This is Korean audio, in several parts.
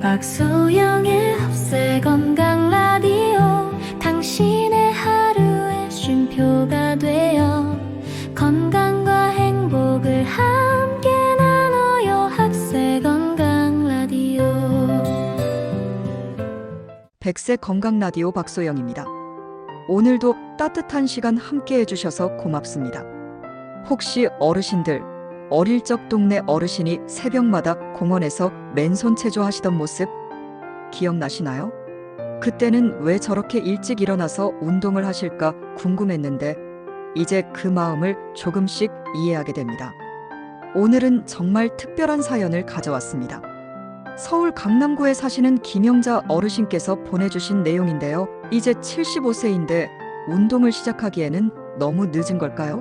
박소영의 흡세 건강 라디오 당신의 하루의 쉼표가 되어 건강과 행복을 함께 나눠요. 흡세 건강 라디오. 백세 건강 라디오 박소영입니다. 오늘도 따뜻한 시간 함께 해주셔서 고맙습니다. 혹시 어르신들, 어릴 적 동네 어르신이 새벽마다 공원에서 맨손 체조하시던 모습 기억나시나요? 그때는 왜 저렇게 일찍 일어나서 운동을 하실까 궁금했는데 이제 그 마음을 조금씩 이해하게 됩니다. 오늘은 정말 특별한 사연을 가져왔습니다. 서울 강남구에 사시는 김영자 어르신께서 보내주신 내용인데요. 이제 75세인데 운동을 시작하기에는 너무 늦은 걸까요?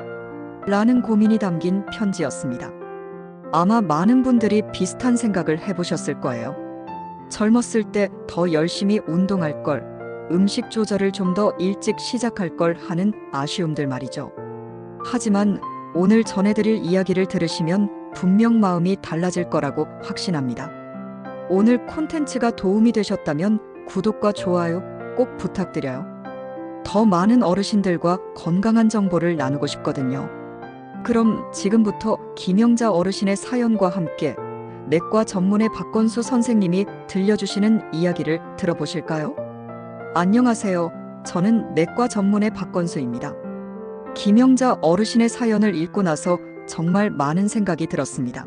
라는 고민이 담긴 편지였습니다. 아마 많은 분들이 비슷한 생각을 해보셨을 거예요. 젊었을 때 더 열심히 운동할 걸, 음식 조절을 좀 더 일찍 시작할 걸 하는 아쉬움들 말이죠. 하지만 오늘 전해드릴 이야기를 들으시면 분명 마음이 달라질 거라고 확신합니다. 오늘 콘텐츠가 도움이 되셨다면 구독과 좋아요 꼭 부탁드려요. 더 많은 어르신들과 건강한 정보를 나누고 싶거든요. 그럼 지금부터 김영자 어르신의 사연과 함께 내과 전문의 박건수 선생님이 들려주시는 이야기를 들어보실까요? 안녕하세요. 저는 내과 전문의 박건수입니다. 김영자 어르신의 사연을 읽고 나서 정말 많은 생각이 들었습니다.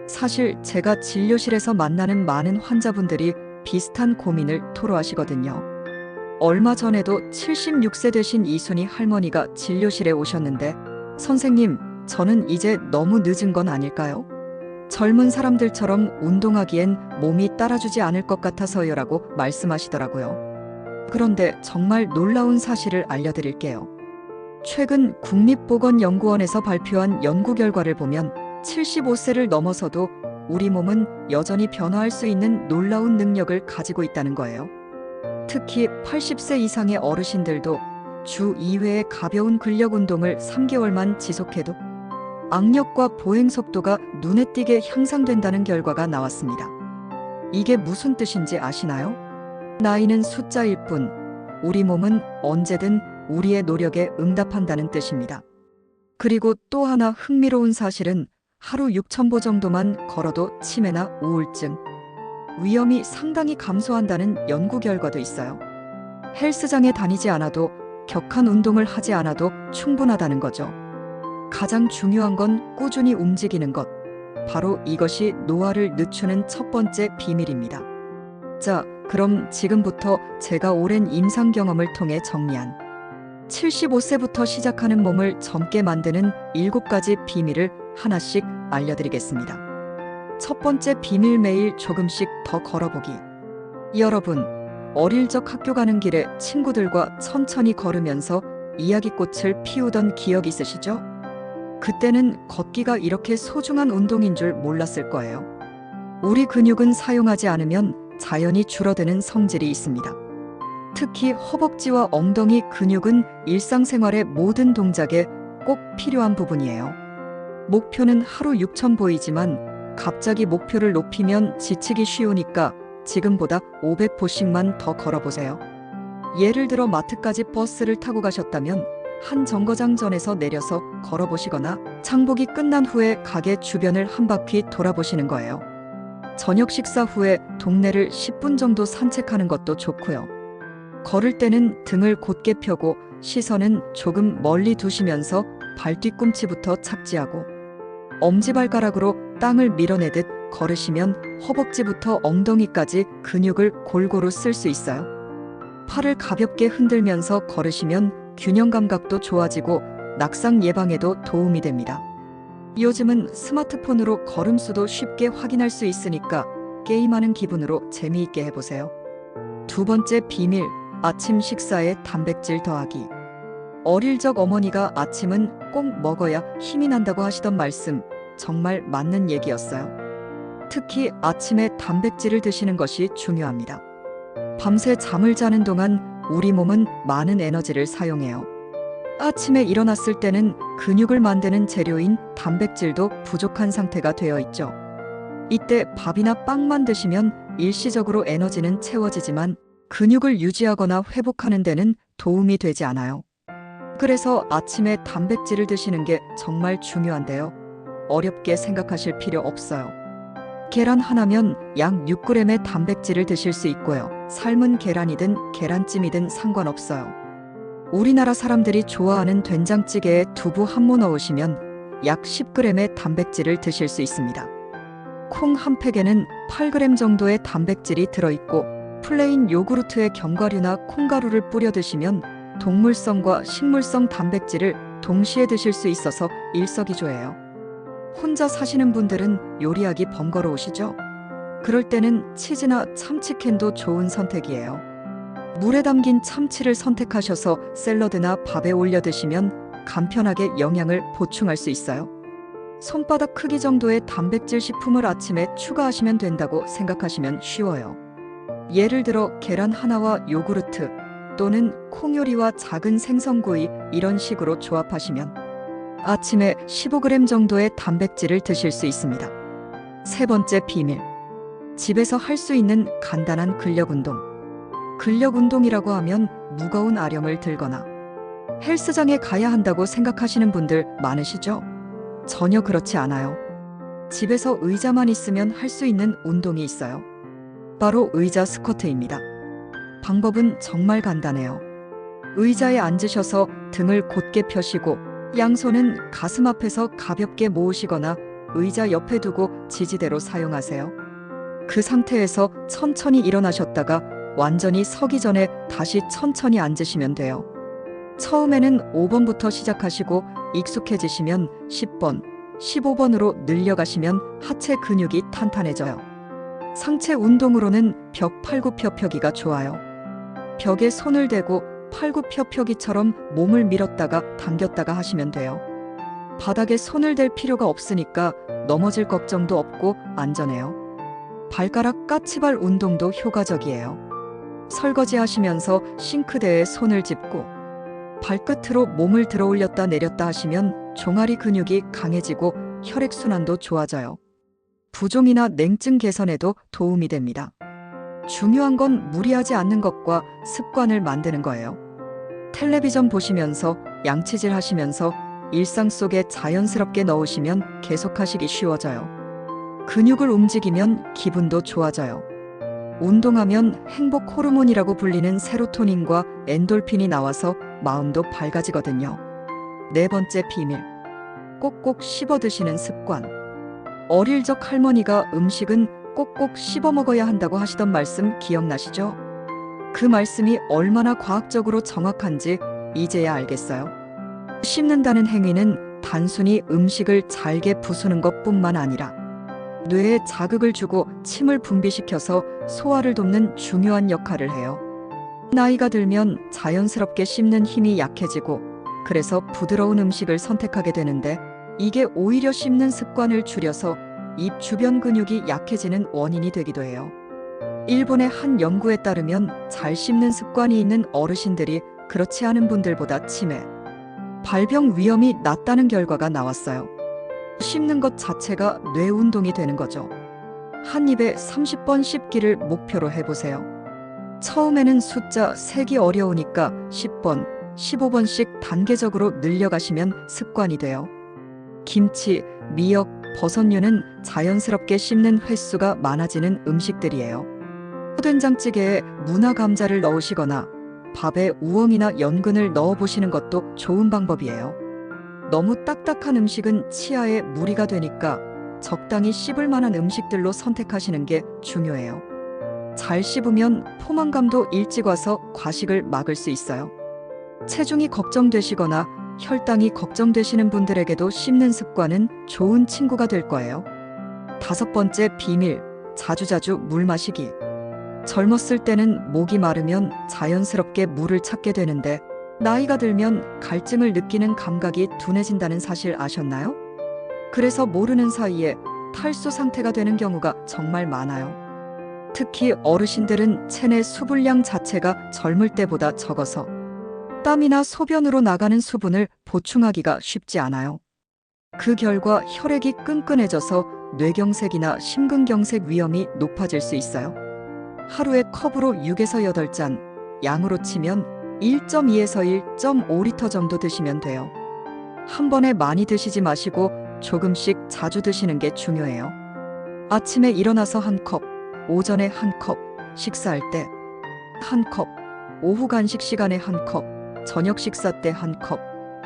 사실 제가 진료실에서 만나는 많은 환자분들이 비슷한 고민을 토로하시거든요. 얼마 전에도 76세 되신 이순희 할머니가 진료실에 오셨는데 선생님, 저는 이제 너무 늦은 건 아닐까요? 젊은 사람들처럼 운동하기엔 몸이 따라주지 않을 것 같아서요라고 말씀하시더라고요. 그런데 정말 놀라운 사실을 알려드릴게요. 최근 국립보건연구원에서 발표한 연구 결과를 보면 75세를 넘어서도 우리 몸은 여전히 변화할 수 있는 놀라운 능력을 가지고 있다는 거예요. 특히 80세 이상의 어르신들도 주 2회의 가벼운 근력 운동을 3개월만 지속해도 악력과 보행 속도가 눈에 띄게 향상된다는 결과가 나왔습니다. 이게 무슨 뜻인지 아시나요? 나이는 숫자일 뿐 우리 몸은 언제든 우리의 노력에 응답한다는 뜻입니다. 그리고 또 하나 흥미로운 사실은 하루 6,000보 정도만 걸어도 치매나 우울증 위험이 상당히 감소한다는 연구 결과도 있어요. 헬스장에 다니지 않아도 격한 운동을 하지 않아도 충분하다는 거죠. 가장 중요한 건 꾸준히 움직이는 것. 바로 이것이 노화를 늦추는 첫 번째 비밀입니다. 자, 그럼 지금부터 제가 오랜 임상 경험을 통해 정리한 75세부터 시작하는 몸을 젊게 만드는 7가지 비밀을 하나씩 알려드리겠습니다. 첫 번째 비밀, 매일 조금씩 더 걸어보기. 여러분, 어릴 적 학교 가는 길에 친구들과 천천히 걸으면서 이야기꽃을 피우던 기억 있으시죠? 그때는 걷기가 이렇게 소중한 운동인 줄 몰랐을 거예요. 우리 근육은 사용하지 않으면 자연히 줄어드는 성질이 있습니다. 특히 허벅지와 엉덩이 근육은 일상생활의 모든 동작에 꼭 필요한 부분이에요. 목표는 하루 6,000보이지만 갑자기 목표를 높이면 지치기 쉬우니까 지금보다 500보씩만 더 걸어보세요. 예를 들어 마트까지 버스를 타고 가셨다면 한 정거장전에서 내려서 걸어보시거나 장보기 끝난 후에 가게 주변을 한 바퀴 돌아보시는 거예요. 저녁 식사 후에 동네를 10분 정도 산책하는 것도 좋고요. 걸을 때는 등을 곧게 펴고 시선은 조금 멀리 두시면서 발 뒤꿈치부터 착지하고 엄지발가락으로 땅을 밀어내듯 걸으시면 허벅지부터 엉덩이까지 근육을 골고루 쓸 수 있어요. 팔을 가볍게 흔들면서 걸으시면 균형 감각도 좋아지고 낙상 예방에도 도움이 됩니다. 요즘은 스마트폰으로 걸음수도 쉽게 확인할 수 있으니까 게임하는 기분으로 재미있게 해보세요. 두 번째 비밀, 아침 식사에 단백질 더하기. 어릴 적 어머니가 아침은 꼭 먹어야 힘이 난다고 하시던 말씀, 정말 맞는 얘기였어요. 특히 아침에 단백질을 드시는 것이 중요합니다. 밤새 잠을 자는 동안 우리 몸은 많은 에너지를 사용해요. 아침에 일어났을 때는 근육을 만드는 재료인 단백질도 부족한 상태가 되어 있죠. 이때 밥이나 빵만 드시면 일시적으로 에너지는 채워지지만 근육을 유지하거나 회복하는 데는 도움이 되지 않아요. 그래서 아침에 단백질을 드시는 게 정말 중요한데요. 어렵게 생각하실 필요 없어요. 계란 하나면 약 6g의 단백질을 드실 수 있고요. 삶은 계란이든 계란찜이든 상관없어요. 우리나라 사람들이 좋아하는 된장찌개에 두부 한 모 넣으시면 약 10g의 단백질을 드실 수 있습니다. 콩 한 팩에는 8g 정도의 단백질이 들어있고 플레인 요구르트에 견과류나 콩가루를 뿌려 드시면 동물성과 식물성 단백질을 동시에 드실 수 있어서 일석이조예요. 혼자 사시는 분들은 요리하기 번거로우시죠? 그럴 때는 치즈나 참치캔도 좋은 선택이에요. 물에 담긴 참치를 선택하셔서 샐러드나 밥에 올려 드시면 간편하게 영양을 보충할 수 있어요. 손바닥 크기 정도의 단백질 식품을 아침에 추가하시면 된다고 생각하시면 쉬워요. 예를 들어 계란 하나와 요구르트 또는 콩요리와 작은 생선구이 이런 식으로 조합하시면 아침에 15g 정도의 단백질을 드실 수 있습니다. 세 번째 비밀. 집에서 할 수 있는 간단한 근력 운동. 근력 운동이라고 하면 무거운 아령을 들거나 헬스장에 가야 한다고 생각하시는 분들 많으시죠? 전혀 그렇지 않아요. 집에서 의자만 있으면 할 수 있는 운동이 있어요. 바로 의자 스쿼트입니다. 방법은 정말 간단해요. 의자에 앉으셔서 등을 곧게 펴시고 양손은 가슴 앞에서 가볍게 모으시거나 의자 옆에 두고 지지대로 사용하세요. 그 상태에서 천천히 일어나셨다가 완전히 서기 전에 다시 천천히 앉으시면 돼요. 처음에는 5번부터 시작하시고 익숙해지시면 10번, 15번으로 늘려가시면 하체 근육이 탄탄해져요. 상체 운동으로는 벽 팔굽혀펴기가 좋아요. 벽에 손을 대고 팔굽혀펴기처럼 몸을 밀었다가 당겼다가 하시면 돼요. 바닥에 손을 댈 필요가 없으니까 넘어질 걱정도 없고 안전해요. 발가락 까치발 운동도 효과적이에요. 설거지 하시면서 싱크대에 손을 짚고 발끝으로 몸을 들어 올렸다 내렸다 하시면 종아리 근육이 강해지고 혈액순환도 좋아져요. 부종이나 냉증 개선에도 도움이 됩니다. 중요한 건 무리하지 않는 것과 습관을 만드는 거예요. 텔레비전 보시면서 양치질 하시면서 일상 속에 자연스럽게 넣으시면 계속하시기 쉬워져요. 근육을 움직이면 기분도 좋아져요. 운동하면 행복 호르몬이라고 불리는 세로토닌과 엔돌핀이 나와서 마음도 밝아지거든요. 네 번째 비밀. 꼭꼭 씹어 드시는 습관. 어릴 적 할머니가 음식은 꼭꼭 씹어 먹어야 한다고 하시던 말씀 기억나시죠? 그 말씀이 얼마나 과학적으로 정확한지 이제야 알겠어요. 씹는다는 행위는 단순히 음식을 잘게 부수는 것뿐만 아니라 뇌에 자극을 주고 침을 분비시켜서 소화를 돕는 중요한 역할을 해요. 나이가 들면 자연스럽게 씹는 힘이 약해지고 그래서 부드러운 음식을 선택하게 되는데 이게 오히려 씹는 습관을 줄여서 입 주변 근육이 약해지는 원인이 되기도 해요. 일본의 한 연구에 따르면 잘 씹는 습관이 있는 어르신들이 그렇지 않은 분들보다 치매, 발병 위험이 낮다는 결과가 나왔어요. 씹는 것 자체가 뇌 운동이 되는 거죠. 한 입에 30번 씹기를 목표로 해보세요. 처음에는 숫자 세기 어려우니까 10번, 15번씩 단계적으로 늘려가시면 습관이 돼요. 김치, 미역, 버섯류는 자연스럽게 씹는 횟수가 많아지는 음식들이에요. 된장찌개에 무나 감자를 넣으시거나 밥에 우엉이나 연근을 넣어보시는 것도 좋은 방법이에요. 너무 딱딱한 음식은 치아에 무리가 되니까 적당히 씹을 만한 음식들로 선택하시는 게 중요해요. 잘 씹으면 포만감도 일찍 와서 과식을 막을 수 있어요. 체중이 걱정되시거나 혈당이 걱정되시는 분들에게도 씹는 습관은 좋은 친구가 될 거예요. 다섯 번째 비밀, 자주자주 물 마시기. 젊었을 때는 목이 마르면 자연스럽게 물을 찾게 되는데 나이가 들면 갈증을 느끼는 감각이 둔해진다는 사실 아셨나요? 그래서 모르는 사이에 탈수 상태가 되는 경우가 정말 많아요. 특히 어르신들은 체내 수분량 자체가 젊을 때보다 적어서 땀이나 소변으로 나가는 수분을 보충하기가 쉽지 않아요. 그 결과 혈액이 끈끈해져서 뇌경색이나 심근경색 위험이 높아질 수 있어요. 하루에 컵으로 6에서 8잔, 양으로 치면 1.2에서 1.5리터 정도 드시면 돼요. 한 번에 많이 드시지 마시고 조금씩 자주 드시는 게 중요해요. 아침에 일어나서 한 컵, 오전에 한 컵, 식사할 때 한 컵, 오후 간식 시간에 한 컵, 저녁 식사 때 한 컵,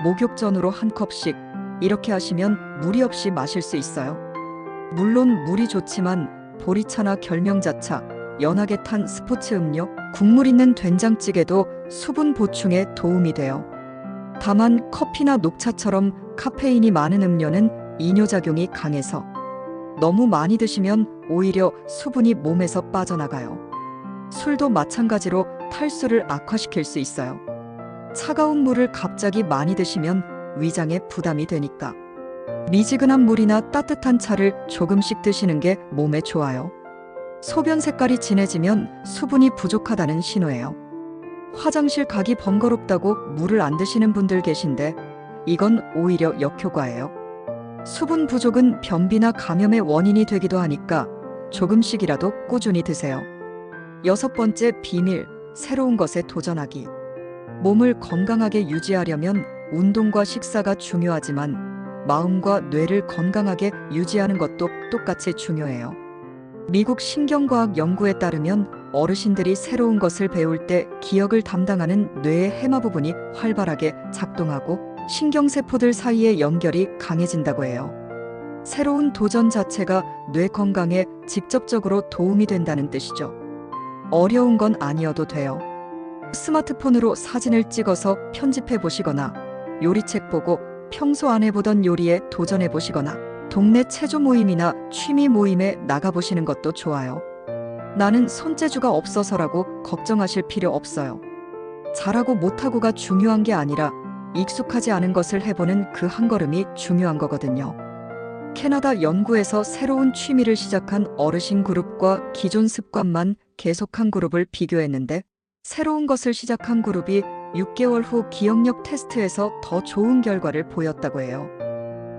목욕 전후로 한 컵씩 이렇게 하시면 무리 없이 마실 수 있어요. 물론 물이 좋지만 보리차나 결명자차, 연하게 탄 스포츠 음료, 국물 있는 된장찌개도 수분 보충에 도움이 돼요. 다만 커피나 녹차처럼 카페인이 많은 음료는 이뇨작용이 강해서 너무 많이 드시면 오히려 수분이 몸에서 빠져나가요. 술도 마찬가지로 탈수를 악화시킬 수 있어요. 차가운 물을 갑자기 많이 드시면 위장에 부담이 되니까 미지근한 물이나 따뜻한 차를 조금씩 드시는 게 몸에 좋아요. 소변 색깔이 진해지면 수분이 부족하다는 신호예요. 화장실 가기 번거롭다고 물을 안 드시는 분들 계신데 이건 오히려 역효과예요. 수분 부족은 변비나 감염의 원인이 되기도 하니까 조금씩이라도 꾸준히 드세요. 6번째 비밀, 새로운 것에 도전하기. 몸을 건강하게 유지하려면 운동과 식사가 중요하지만 마음과 뇌를 건강하게 유지하는 것도 똑같이 중요해요. 미국 신경과학 연구에 따르면 어르신들이 새로운 것을 배울 때 기억을 담당하는 뇌의 해마 부분이 활발하게 작동하고 신경세포들 사이의 연결이 강해진다고 해요. 새로운 도전 자체가 뇌 건강에 직접적으로 도움이 된다는 뜻이죠. 어려운 건 아니어도 돼요. 스마트폰으로 사진을 찍어서 편집해 보시거나 요리책 보고 평소 안 해보던 요리에 도전해 보시거나 동네 체조 모임이나 취미 모임에 나가보시는 것도 좋아요. 나는 손재주가 없어서라고 걱정하실 필요 없어요. 잘하고 못하고가 중요한 게 아니라 익숙하지 않은 것을 해보는 그 한 걸음이 중요한 거거든요. 캐나다 연구에서 새로운 취미를 시작한 어르신 그룹과 기존 습관만 계속한 그룹을 비교했는데 새로운 것을 시작한 그룹이 6개월 후 기억력 테스트에서 더 좋은 결과를 보였다고 해요.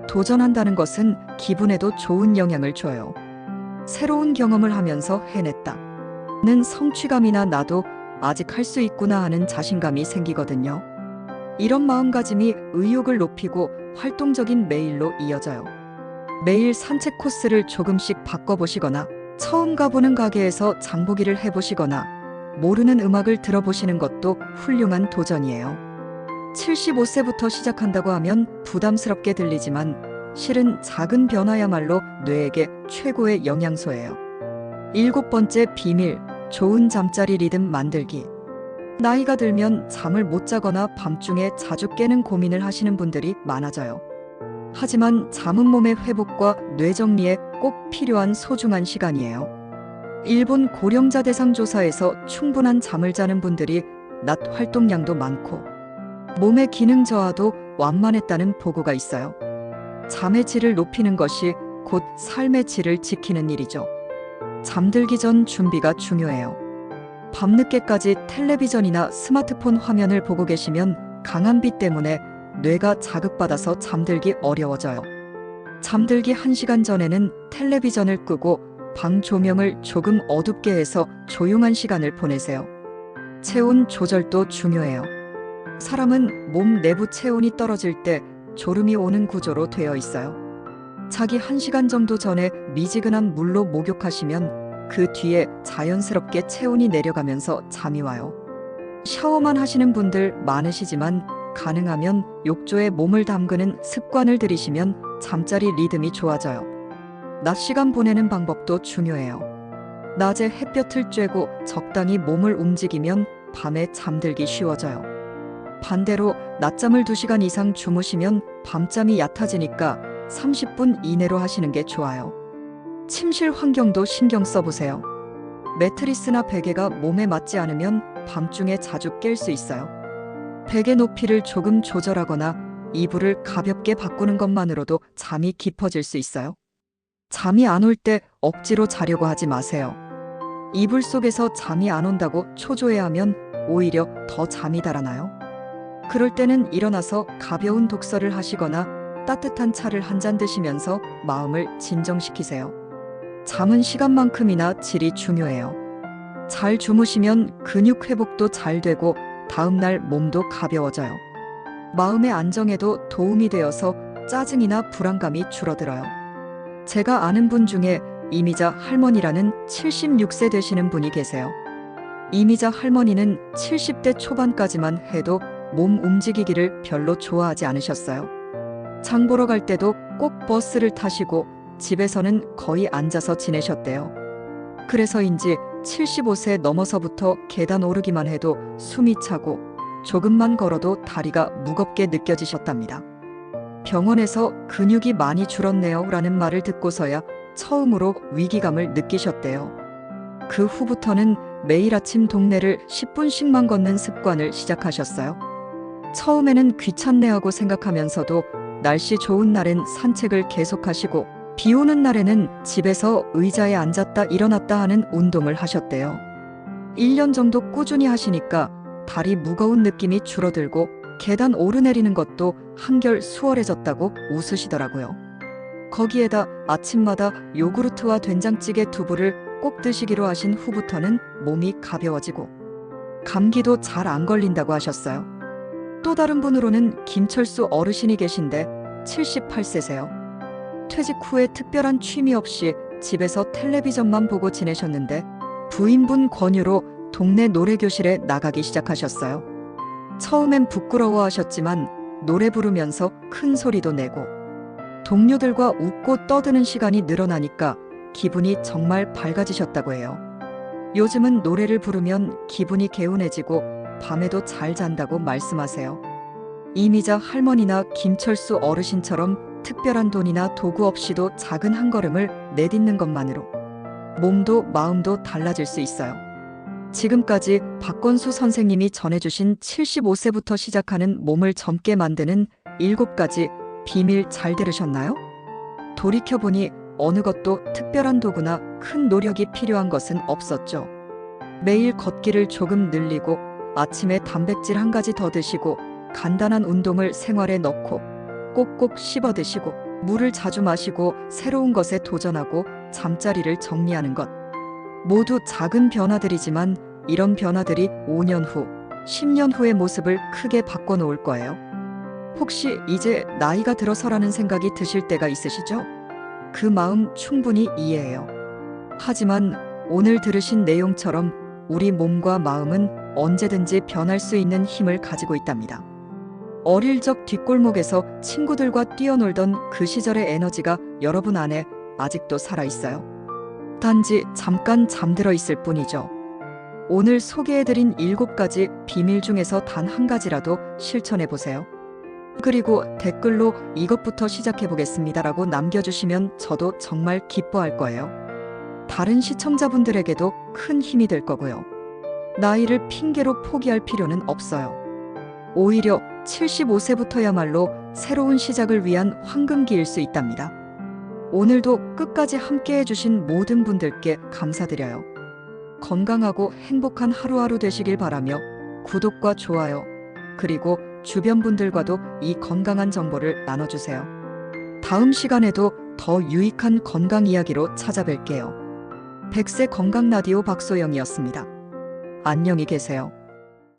도전한다는 것은 기분에도 좋은 영향을 줘요. 새로운 경험을 하면서 해냈다는 성취감이나 나도 아직 할 수 있구나 하는 자신감이 생기거든요. 이런 마음가짐이 의욕을 높이고 활동적인 매일로 이어져요. 매일 산책 코스를 조금씩 바꿔보시거나 처음 가보는 가게에서 장보기를 해보시거나 모르는 음악을 들어보시는 것도 훌륭한 도전이에요. 75세부터 시작한다고 하면 부담스럽게 들리지만 실은 작은 변화야말로 뇌에게 최고의 영양소예요. 7번째 비밀, 좋은 잠자리 리듬 만들기. 나이가 들면 잠을 못 자거나 밤중에 자주 깨는 고민을 하시는 분들이 많아져요. 하지만 잠은 몸의 회복과 뇌 정리에 꼭 필요한 소중한 시간이에요. 일본 고령자 대상 조사에서 충분한 잠을 자는 분들이 낮 활동량도 많고 몸의 기능 저하도 완만했다는 보고가 있어요. 잠의 질을 높이는 것이 곧 삶의 질을 지키는 일이죠. 잠들기 전 준비가 중요해요. 밤늦게까지 텔레비전이나 스마트폰 화면을 보고 계시면 강한 빛 때문에 뇌가 자극받아서 잠들기 어려워져요. 잠들기 1시간 전에는 텔레비전을 끄고 방 조명을 조금 어둡게 해서 조용한 시간을 보내세요. 체온 조절도 중요해요. 사람은 몸 내부 체온이 떨어질 때 졸음이 오는 구조로 되어 있어요. 자기 1시간 정도 전에 미지근한 물로 목욕하시면 그 뒤에 자연스럽게 체온이 내려가면서 잠이 와요. 샤워만 하시는 분들 많으시지만 가능하면 욕조에 몸을 담그는 습관을 들이시면 잠자리 리듬이 좋아져요. 낮 시간 보내는 방법도 중요해요. 낮에 햇볕을 쬐고 적당히 몸을 움직이면 밤에 잠들기 쉬워져요. 반대로 낮잠을 2시간 이상 주무시면 밤잠이 얕아지니까 30분 이내로 하시는 게 좋아요. 침실 환경도 신경 써보세요. 매트리스나 베개가 몸에 맞지 않으면 밤중에 자주 깰 수 있어요. 베개 높이를 조금 조절하거나 이불을 가볍게 바꾸는 것만으로도 잠이 깊어질 수 있어요. 잠이 안 올 때 억지로 자려고 하지 마세요. 이불 속에서 잠이 안 온다고 초조해하면 오히려 더 잠이 달아나요. 그럴 때는 일어나서 가벼운 독서를 하시거나 따뜻한 차를 한 잔 드시면서 마음을 진정시키세요. 잠은 시간만큼이나 질이 중요해요. 잘 주무시면 근육 회복도 잘 되고 다음날 몸도 가벼워져요. 마음의 안정에도 도움이 되어서 짜증이나 불안감이 줄어들어요. 제가 아는 분 중에 이미자 할머니라는 76세 되시는 분이 계세요. 이미자 할머니는 70대 초반까지만 해도 몸 움직이기를 별로 좋아하지 않으셨어요. 장 보러 갈 때도 꼭 버스를 타시고 집에서는 거의 앉아서 지내셨대요. 그래서인지 75세 넘어서부터 계단 오르기만 해도 숨이 차고 조금만 걸어도 다리가 무겁게 느껴지셨답니다. 병원에서 근육이 많이 줄었네요 라는 말을 듣고서야 처음으로 위기감을 느끼셨대요. 그 후부터는 매일 아침 동네를 10분씩만 걷는 습관을 시작하셨어요. 처음에는 귀찮네 하고 생각하면서도 날씨 좋은 날엔 산책을 계속하시고 비 오는 날에는 집에서 의자에 앉았다 일어났다 하는 운동을 하셨대요. 1년 정도 꾸준히 하시니까 다리 무거운 느낌이 줄어들고 계단 오르내리는 것도 한결 수월해졌다고 웃으시더라고요. 거기에다 아침마다 요구르트와 된장찌개 두부를 꼭 드시기로 하신 후부터는 몸이 가벼워지고 감기도 잘 안 걸린다고 하셨어요. 또 다른 분으로는 김철수 어르신이 계신데 78세세요. 퇴직 후에 특별한 취미 없이 집에서 텔레비전만 보고 지내셨는데 부인분 권유로 동네 노래교실에 나가기 시작하셨어요. 처음엔 부끄러워하셨지만 노래 부르면서 큰 소리도 내고 동료들과 웃고 떠드는 시간이 늘어나니까 기분이 정말 밝아지셨다고 해요. 요즘은 노래를 부르면 기분이 개운해지고 밤에도 잘 잔다고 말씀하세요. 이미자 할머니나 김철수 어르신처럼 특별한 돈이나 도구 없이도 작은 한 걸음을 내딛는 것만으로 몸도 마음도 달라질 수 있어요. 지금까지 박건수 선생님이 전해주신 75세부터 시작하는 몸을 젊게 만드는 7가지 비밀 잘 들으셨나요? 돌이켜보니 어느 것도 특별한 도구나 큰 노력이 필요한 것은 없었죠. 매일 걷기를 조금 늘리고 아침에 단백질 한 가지 더 드시고 간단한 운동을 생활에 넣고 꼭꼭 씹어 드시고 물을 자주 마시고 새로운 것에 도전하고 잠자리를 정리하는 것. 모두 작은 변화들이지만 이런 변화들이 5년 후, 10년 후의 모습을 크게 바꿔놓을 거예요. 혹시 이제 나이가 들어서라는 생각이 드실 때가 있으시죠? 그 마음 충분히 이해해요. 하지만 오늘 들으신 내용처럼 우리 몸과 마음은 언제든지 변할 수 있는 힘을 가지고 있답니다. 어릴 적 뒷골목에서 친구들과 뛰어놀던 그 시절의 에너지가 여러분 안에 아직도 살아있어요. 단지 잠깐 잠들어 있을 뿐이죠. 오늘 소개해드린 7가지 비밀 중에서 단 한 가지라도 실천해보세요. 그리고 댓글로 이것부터 시작해보겠습니다라고 남겨주시면 저도 정말 기뻐할 거예요. 다른 시청자분들에게도 큰 힘이 될 거고요. 나이를 핑계로 포기할 필요는 없어요. 오히려 75세부터야말로 새로운 시작을 위한 황금기일 수 있답니다. 오늘도 끝까지 함께 해주신 모든 분들께 감사드려요. 건강하고 행복한 하루하루 되시길 바라며 구독과 좋아요, 그리고 주변 분들과도 이 건강한 정보를 나눠주세요. 다음 시간에도 더 유익한 건강 이야기로 찾아뵐게요. 100세 건강 라디오 박소영이었습니다. 안녕히 계세요.